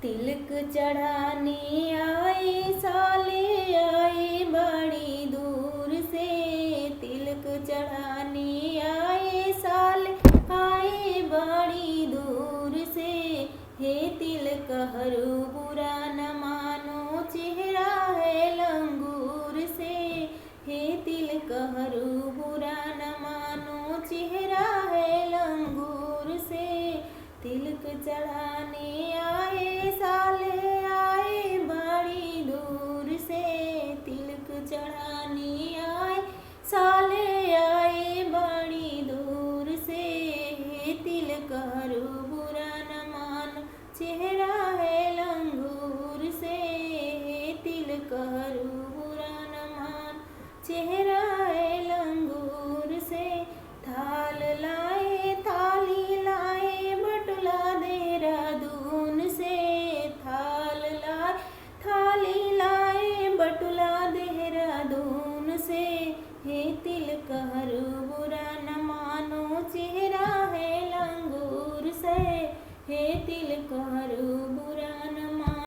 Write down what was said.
तिलक चढ़ाने आए साले आए बड़ी दूर से। तिलक चढ़ाने आए साले आए बड़ी दूर से। हे तिलक हरू बुरा न मानो चेहरा है लंगूर से। हे तिलक हरू बुरा न मानो चेहरा है लंगूर से। तिलक चढ़ाने आए साले आए बड़ी दूर से। तिलक चढ़ाने आए साले आए बड़ी दूर से। हे तिलक हरू बुरा न मानो चेहरा है लंगूर से। हे तिलक हरू बुरा न मानो चेहरा है लंगूर से। थाल लाए थाली लाए बटुला देहरादून से। थाल लाए थाली लाए बटुला देहरादून से। हे तिलक हरू बुरा